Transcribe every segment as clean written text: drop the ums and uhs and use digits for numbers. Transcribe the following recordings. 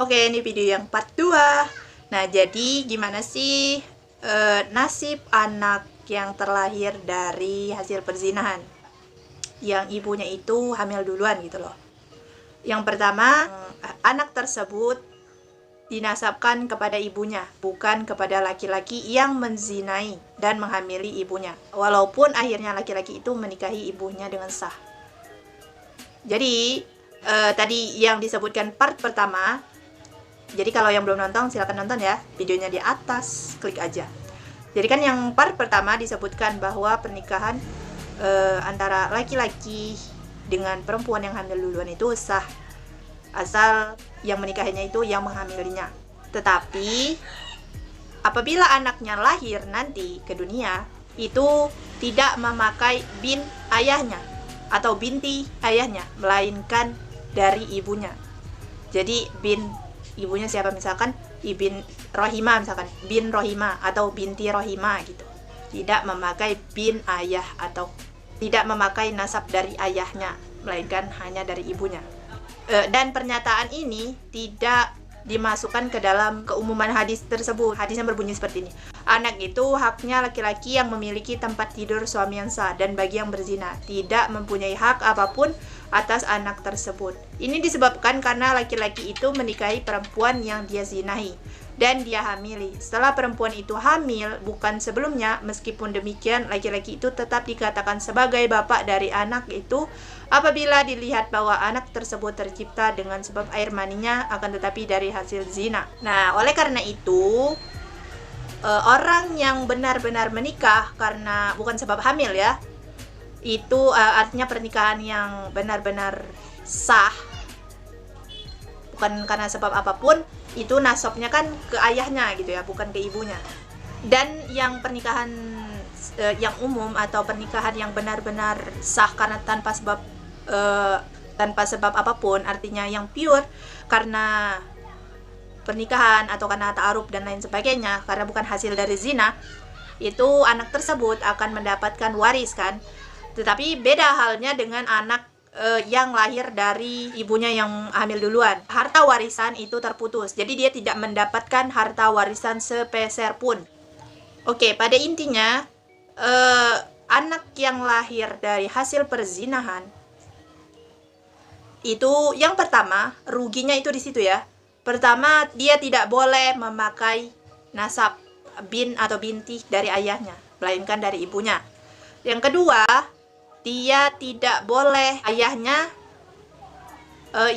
Oke, ini video yang part 2. Nah, jadi gimana sih nasib anak yang terlahir dari hasil perzinahan, yang ibunya itu hamil duluan gitu loh. Yang pertama, anak tersebut dinasabkan kepada ibunya, bukan kepada laki-laki yang menzinai dan menghamili ibunya, walaupun akhirnya laki-laki itu menikahi ibunya dengan sah. Jadi tadi yang disebutkan part pertama. Jadi kalau yang belum nonton silahkan nonton ya, videonya di atas, klik aja. Jadi kan yang part pertama disebutkan bahwa pernikahan antara laki-laki dengan perempuan yang hamil duluan itu sah, asal yang menikahinya itu yang menghamilinya. Tetapi apabila anaknya lahir nanti ke dunia, itu tidak memakai bin ayahnya atau binti ayahnya, melainkan dari ibunya. Jadi bin ibunya siapa, misalkan ibin Rohima, misalkan bin Rohima atau binti Rohima gitu, tidak memakai bin ayah atau tidak memakai nasab dari ayahnya, melainkan hanya dari ibunya. Dan pernyataan ini tidak dimasukkan ke dalam keumuman hadis tersebut. Hadisnya berbunyi seperti ini: anak itu haknya laki-laki yang memiliki tempat tidur suami yang sah, dan bagi yang berzina tidak mempunyai hak apapun atas anak tersebut. Ini disebabkan karena laki-laki itu menikahi perempuan yang dia zinahi dan dia hamili. Setelah perempuan itu hamil, bukan sebelumnya. Meskipun demikian, laki-laki itu tetap dikatakan sebagai bapak dari anak itu apabila dilihat bahwa anak tersebut tercipta dengan sebab air maninya, akan tetapi dari hasil zina. Nah, oleh karena itu orang yang benar-benar menikah karena bukan sebab hamil ya, itu artinya pernikahan yang benar-benar sah, bukan karena sebab apapun, itu nasabnya kan ke ayahnya gitu ya, bukan ke ibunya. Dan yang pernikahan yang umum atau pernikahan yang benar-benar sah karena tanpa sebab apapun, artinya yang pure karena pernikahan atau karena ta'aruf dan lain sebagainya, karena bukan hasil dari zina, itu anak tersebut akan mendapatkan waris kan. Tetapi beda halnya dengan anak yang lahir dari ibunya yang hamil duluan. Harta warisan itu terputus, jadi dia tidak mendapatkan harta warisan sepeser pun. Oke, pada intinya anak yang lahir dari hasil perzinahan itu yang pertama, ruginya itu di situ ya. Pertama, dia tidak boleh memakai nasab bin atau binti dari ayahnya, melainkan dari ibunya. Yang kedua, dia tidak boleh ayahnya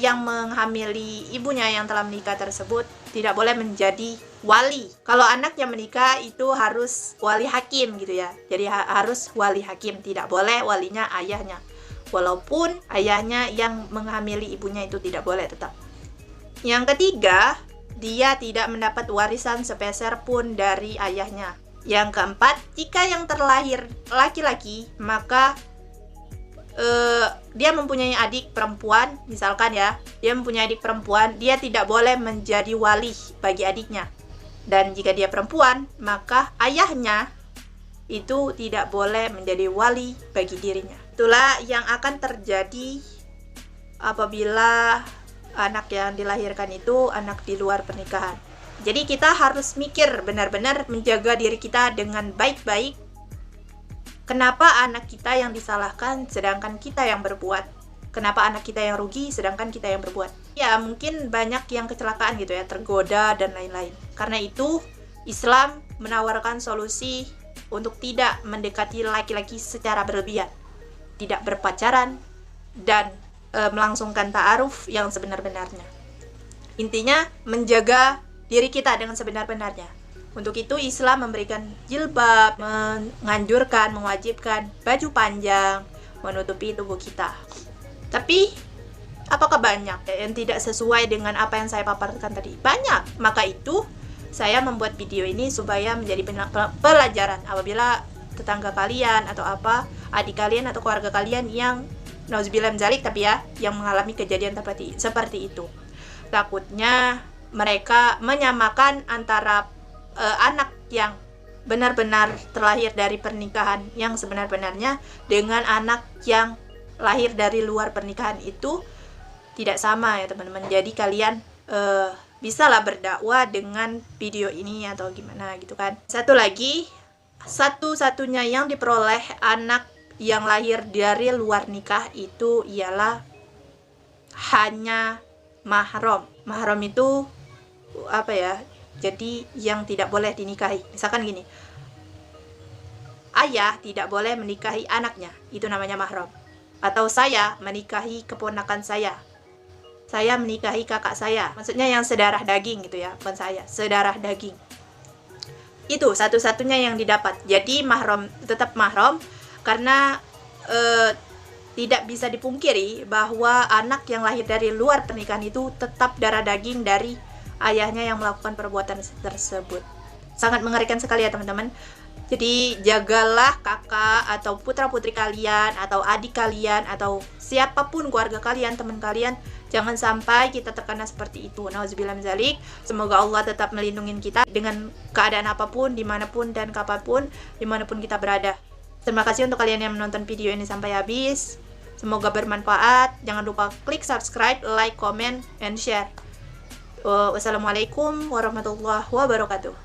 yang menghamili ibunya yang telah menikah tersebut tidak boleh menjadi wali. Kalau anak yang menikah itu harus wali hakim gitu ya. Jadi harus wali hakim, tidak boleh walinya ayahnya. Walaupun ayahnya yang menghamili ibunya itu tidak boleh tetap. Yang ketiga, dia tidak mendapat warisan sepeser pun dari ayahnya. Yang keempat, jika yang terlahir laki-laki, maka dia mempunyai adik perempuan, misalkan ya, dia mempunyai adik perempuan, dia tidak boleh menjadi wali bagi adiknya. Dan jika dia perempuan, maka ayahnya itu tidak boleh menjadi wali bagi dirinya. Itulah yang akan terjadi apabila anak yang dilahirkan itu anak di luar pernikahan. Jadi kita harus mikir benar-benar menjaga diri kita dengan baik-baik. Kenapa anak kita yang disalahkan sedangkan kita yang berbuat? Kenapa anak kita yang rugi sedangkan kita yang berbuat? Ya mungkin banyak yang kecelakaan gitu ya, tergoda dan lain-lain. Karena itu Islam menawarkan solusi untuk tidak mendekati laki-laki secara berlebihan, tidak berpacaran, dan melangsungkan ta'aruf yang sebenar-benarnya. Intinya menjaga diri kita dengan sebenar-benarnya. Untuk itu Islam memberikan jilbab, menganjurkan, mewajibkan baju panjang menutupi tubuh kita. Tapi apakah banyak yang tidak sesuai dengan apa yang saya paparkan tadi? Banyak. Maka itu saya membuat video ini supaya menjadi pelajaran apabila tetangga kalian atau adik kalian atau keluarga kalian yang nauzubillah min dzalik, tapi ya, yang mengalami kejadian seperti itu. Takutnya mereka menyamakan antara anak yang benar-benar terlahir dari pernikahan yang sebenar-benarnya dengan anak yang lahir dari luar pernikahan. Itu tidak sama ya teman-teman. Jadi kalian bisalah berdakwah dengan video ini atau gimana gitu kan. Satu lagi, satu-satunya yang diperoleh anak yang lahir dari luar nikah itu ialah hanya mahram. Mahram itu apa ya? Jadi yang tidak boleh dinikahi. Misalkan gini, ayah tidak boleh menikahi anaknya, itu namanya mahram. Atau saya menikahi keponakan saya menikahi kakak saya, maksudnya yang sedarah daging gitu ya, bukan saya, sedarah daging. Itu satu-satunya yang didapat. Jadi mahram tetap mahram, karena tidak bisa dipungkiri bahwa anak yang lahir dari luar pernikahan itu tetap darah daging dari ayahnya yang melakukan perbuatan tersebut. Sangat mengerikan sekali ya teman-teman. Jadi jagalah kakak atau putra-putri kalian, atau adik kalian, atau siapapun keluarga kalian, teman kalian, jangan sampai kita terkena seperti itu. Nauzubillah min dzalik. Semoga Allah tetap melindungi kita dengan keadaan apapun, dimanapun dan kapanpun, dimanapun kita berada. Terima kasih untuk kalian yang menonton video ini sampai habis. Semoga bermanfaat. Jangan lupa klik subscribe, like, comment, and share. Wassalamualaikum warahmatullahi wabarakatuh.